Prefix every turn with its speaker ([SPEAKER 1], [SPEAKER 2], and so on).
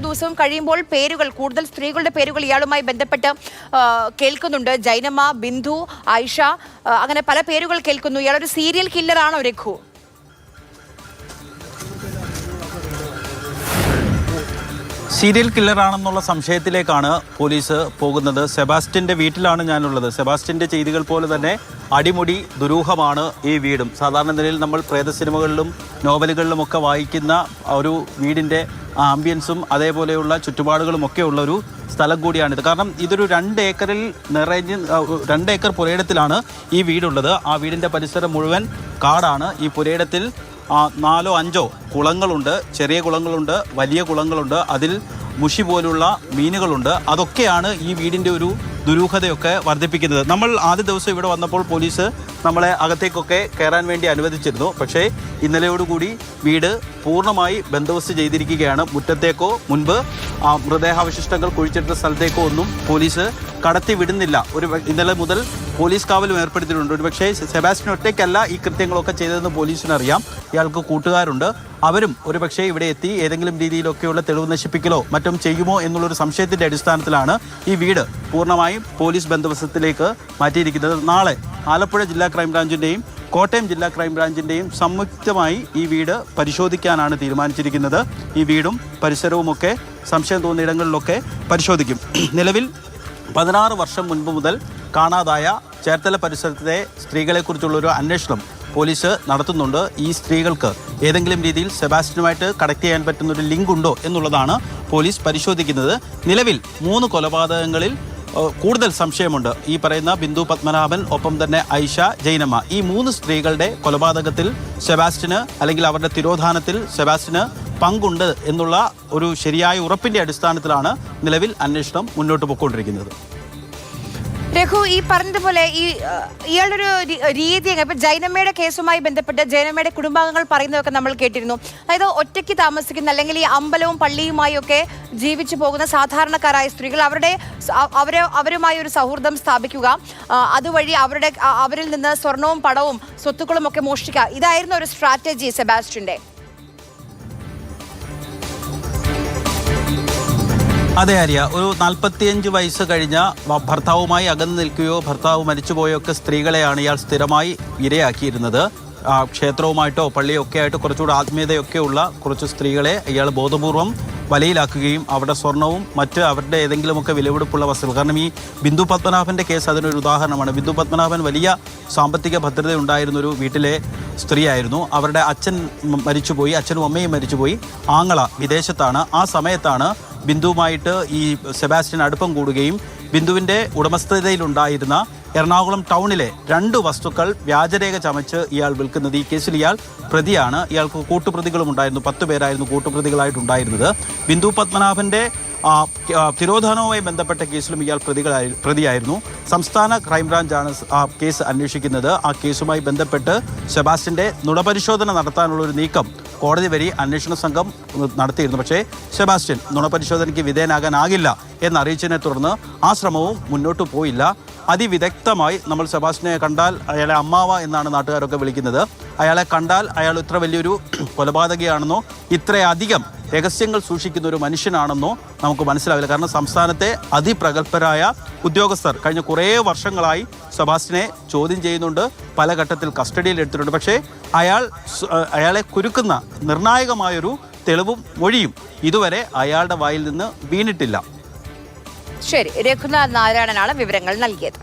[SPEAKER 1] ദിവസവും കഴിയുമ്പോൾ പേരുകൾ, കൂടുതൽ സ്ത്രീകളുടെ പേരുകൾ ഇയാളുമായി ബന്ധപ്പെട്ട് കേൾക്കുന്നുണ്ട്. ജൈനമ്മ, ബിന്ദു, ആയിഷ, അങ്ങനെ പല പേരുകൾ കേൾക്കുന്നു. ഇയാളൊരു സീരിയൽ കില്ലറാണോ രഘു?
[SPEAKER 2] സീരിയൽ കില്ലറാണെന്നുള്ള സംശയത്തിലേക്കാണ് പോലീസ് പോകുന്നത്. സെബാസ്റ്റ്യൻ്റെ വീട്ടിലാണ് ഞാനുള്ളത്. സെബാസ്റ്റ്യൻ്റെ ചെയ്തികൾ പോലെ തന്നെ അടിമുടി ദുരൂഹമാണ് ഈ വീടും. സാധാരണ നിലയിൽ നമ്മൾ പ്രേത സിനിമകളിലും നോവലുകളിലുമൊക്കെ വായിക്കുന്ന ഒരു വീടിൻ്റെ ആംബിയൻസും അതേപോലെയുള്ള ചുറ്റുപാടുകളും ഒക്കെ ഉള്ളൊരു സ്ഥലം കൂടിയാണിത്. കാരണം ഇതൊരു 2 ഏക്കറിൽ 2 ഏക്കർ പുരയിടത്തിലാണ് ഈ വീടുള്ളത്. ആ വീടിൻ്റെ പരിസരം മുഴുവൻ കാടാണ്. ഈ പുരയിടത്തിൽ 4 or 5 കുളങ്ങളുണ്ട്. ചെറിയ കുളങ്ങളുണ്ട്, വലിയ കുളങ്ങളുണ്ട്. അതിൽ മുഷി പോലുള്ള മീനുകളുണ്ട്. അതൊക്കെയാണ് ഈ വീടിൻ്റെ ഒരു ദുരൂഹതയൊക്കെ വർദ്ധിപ്പിക്കുന്നത്. നമ്മൾ ആദ്യ ദിവസം ഇവിടെ വന്നപ്പോൾ പോലീസ് നമ്മളെ അകത്തേക്കൊക്കെ കയറാൻ വേണ്ടി അനുവദിച്ചിരുന്നു. പക്ഷേ ഇന്നലെയോടുകൂടി വീട് പൂർണ്ണമായി ബന്ദോബസ്ത് ചെയ്തിരിക്കുകയാണ്. മുറ്റത്തേക്കോ മുൻപ് മൃതദേഹാവശിഷ്ടങ്ങൾ കുഴിച്ചിട്ട സ്ഥലത്തേക്കോ ഒന്നും പോലീസ് കടത്തി വിടുന്നില്ല. ഇന്നലെ മുതൽ പോലീസ് കാവലും ഏർപ്പെടുത്തിയിട്ടുണ്ട്. ഒരുപക്ഷേ സെബാസ്റ്റ്യൻ ഒറ്റയ്ക്കല്ല ഈ കൃത്യങ്ങളൊക്കെ ചെയ്തതെന്ന് പോലീസിനറിയാം. ഇയാൾക്ക് കൂട്ടുകാരുണ്ട്. അവരും ഒരുപക്ഷേ ഇവിടെ എത്തി ഏതെങ്കിലും രീതിയിലൊക്കെയുള്ള തെളിവ് നശിപ്പിക്കലോ മറ്റും ചെയ്യുമോ എന്നുള്ളൊരു സംശയത്തിൻ്റെ അടിസ്ഥാനത്തിലാണ് ഈ വീട് പൂർണ്ണമായും പോലീസ് ബന്ദോബസ്തിലേക്ക് മാറ്റിയിരിക്കുന്നത്. നാളെ ആലപ്പുഴ ജില്ലാ ക്രൈംബ്രാഞ്ചിൻ്റെയും കോട്ടയം ജില്ലാ ക്രൈംബ്രാഞ്ചിൻ്റെയും സംയുക്തമായി ഈ വീട് പരിശോധിക്കാനാണ് തീരുമാനിച്ചിരിക്കുന്നത്. ഈ വീടും പരിസരവുമൊക്കെ സംശയം തോന്നിയ ഇടങ്ങളിലൊക്കെ പരിശോധിക്കും. നിലവിൽ 16 വർഷം മുൻപ് മുതൽ കാണാതായ ചേർത്തല പരിസരത്തെ സ്ത്രീകളെക്കുറിച്ചുള്ളൊരു അന്വേഷണം പോലീസ് നടത്തുന്നുണ്ട്. ഈ സ്ത്രീകൾക്ക് ഏതെങ്കിലും രീതിയിൽ സെബാസ്റ്റ്യനുമായിട്ട് കണക്ട് ചെയ്യാൻ പറ്റുന്നൊരു ലിങ്ക് ഉണ്ടോ എന്നുള്ളതാണ് പോലീസ് പരിശോധിക്കുന്നത്. നിലവിൽ 3 കൊലപാതകങ്ങളിൽ കൂടുതൽ സംശയമുണ്ട്. ഈ പറയുന്ന ബിന്ദു പത്മനാഭൻ, ഒപ്പം തന്നെ ഐഷ, ജൈനമ്മ, ഈ 3 സ്ത്രീകളുടെ കൊലപാതകത്തിൽ സെബാസ്റ്റ്യന് അല്ലെങ്കിൽ അവരുടെ തിരോധാനത്തിൽ സെബാസ്റ്റ്യന് പങ്കുണ്ട് എന്നുള്ള ഒരു ശരിയായ ഉറപ്പിൻ്റെ അടിസ്ഥാനത്തിലാണ് നിലവിൽ അന്വേഷണം മുന്നോട്ട് പോയിക്കൊണ്ടിരിക്കുന്നത്.
[SPEAKER 1] രഘു, ഈ പറഞ്ഞതുപോലെ ഇയാളൊരു രീതി ഇപ്പം ജൈനമ്മയുടെ കേസുമായി ബന്ധപ്പെട്ട് ജൈനമ്മയുടെ കുടുംബാംഗങ്ങൾ പറയുന്നതൊക്കെ നമ്മൾ കേട്ടിരുന്നു. അതായത് ഒറ്റയ്ക്ക് താമസിക്കുന്ന അല്ലെങ്കിൽ ഈ അമ്പലവും പള്ളിയുമായി ഒക്കെ ജീവിച്ചു പോകുന്ന സാധാരണക്കാരായ സ്ത്രീകൾ അവരുമായി ഒരു സൗഹൃദം സ്ഥാപിക്കുക, അതുവഴി അവരിൽ നിന്ന് സ്വർണവും പണവും സ്വത്തുക്കളും ഒക്കെ മോഷ്ടിക്കുക, ഇതായിരുന്നു ഒരു സ്ട്രാറ്റജി സെബാസ്റ്റ്യൻ്റെ.
[SPEAKER 2] അതെ ആര്യ, ഒരു 45 വയസ്സ് കഴിഞ്ഞ ഭർത്താവുമായി അകന്നു നിൽക്കുകയോ ഭർത്താവ് മരിച്ചുപോയോ ഒക്കെ സ്ത്രീകളെയാണ് ഇയാൾ സ്ഥിരമായി ഇരയാക്കിയിരുന്നത്. ക്ഷേത്രവുമായിട്ടോ പള്ളിയോ ഒക്കെ ആയിട്ട് കുറച്ചുകൂടെ ആത്മീയതയൊക്കെ ഉള്ള കുറച്ച് സ്ത്രീകളെ ഇയാൾ ബോധപൂർവം വലയിലാക്കുകയും അവരുടെ സ്വർണവും മറ്റ് അവരുടെ ഏതെങ്കിലുമൊക്കെ വിലപിടിപ്പുള്ള വസ്തുക്കൾ, കാരണം ഈ ബിന്ദു പത്മനാഭൻ്റെ കേസ് അതിനൊരു ഉദാഹരണമാണ്. ബിന്ദു പത്മനാഭൻ വലിയ സാമ്പത്തിക ഭദ്രത ഉണ്ടായിരുന്നൊരു വീട്ടിലെ സ്ത്രീയായിരുന്നു. അവരുടെ അച്ഛൻ മരിച്ചുപോയി, അച്ഛനും അമ്മയും മരിച്ചുപോയി. ആങ്ങള വിദേശത്താണ്. ആ സമയത്താണ് ബിന്ദുവുമായിട്ട് ഈ സെബാസ്റ്റ്യൻ അടുപ്പം കൂടുകയും ബിന്ദുവിൻ്റെ ഉടമസ്ഥതയിലുണ്ടായിരുന്ന എറണാകുളം ടൗണിലെ 2 വസ്തുക്കൾ വ്യാജരേഖ ചമച്ച് ഇയാൾ വിൽക്കുന്നത്. ഈ കേസിൽ ഇയാൾ പ്രതിയാണ്. ഇയാൾക്ക് കൂട്ടുപ്രതികളും ഉണ്ടായിരുന്നു. 10 പേരായിരുന്നു കൂട്ടുപ്രതികളായിട്ടുണ്ടായിരുന്നത്. ബിന്ദു പത്മനാഭൻ്റെ തിരോധാനവുമായി ബന്ധപ്പെട്ട കേസിലും ഇയാൾ പ്രതിയായിരുന്നു. സംസ്ഥാന ക്രൈംബ്രാഞ്ചാണ് ആ കേസ് അന്വേഷിക്കുന്നത്. ആ കേസുമായി ബന്ധപ്പെട്ട് സെബാസ്റ്റ്യൻ്റെ നുണപരിശോധന നടത്താനുള്ളൊരു നീക്കം കോടതി വഴി അന്വേഷണ സംഘം നടത്തിയിരുന്നു. പക്ഷേ സെബാസ്റ്റ്യൻ നുണപരിശോധനയ്ക്ക് വിധേയനാകാനാകില്ല എന്നറിയിച്ചതിനെ തുടർന്ന് ആ ശ്രമവും മുന്നോട്ട് പോയില്ല. അതിവിദഗ്ധമായി നമ്മൾ സെബാസ്റ്റ്യനെ കണ്ടാൽ അയാളെ അമ്മാവ എന്നാണ് നാട്ടുകാരൊക്കെ വിളിക്കുന്നത്. അയാളെ കണ്ടാൽ അയാൾ ഇത്ര വലിയൊരു കൊലപാതകയാണെന്നോ ഇത്രയധികം രഹസ്യങ്ങൾ സൂക്ഷിക്കുന്ന ഒരു മനുഷ്യനാണെന്നോ നമുക്ക് മനസ്സിലാവില്ല. കാരണം സംസ്ഥാനത്തെ അതിപ്രഗത്ഭരായ ഉദ്യോഗസ്ഥർ കഴിഞ്ഞ കുറേ വർഷങ്ങളായി സെബാസ്റ്റ്യനെ ചോദ്യം ചെയ്യുന്നുണ്ട്, പല ഘട്ടത്തിൽ കസ്റ്റഡിയിൽ എടുത്തിട്ടുണ്ട്. പക്ഷേ അയാളെ കുരുക്കുന്ന നിർണായകമായൊരു തെളിവും മൊഴിയും ഇതുവരെ അയാളുടെ വായിൽ നിന്ന് വീണിട്ടില്ല.
[SPEAKER 1] ശരി, രഘുനാഥ് നാരായണനാണ് വിവരങ്ങൾ നൽകിയത്.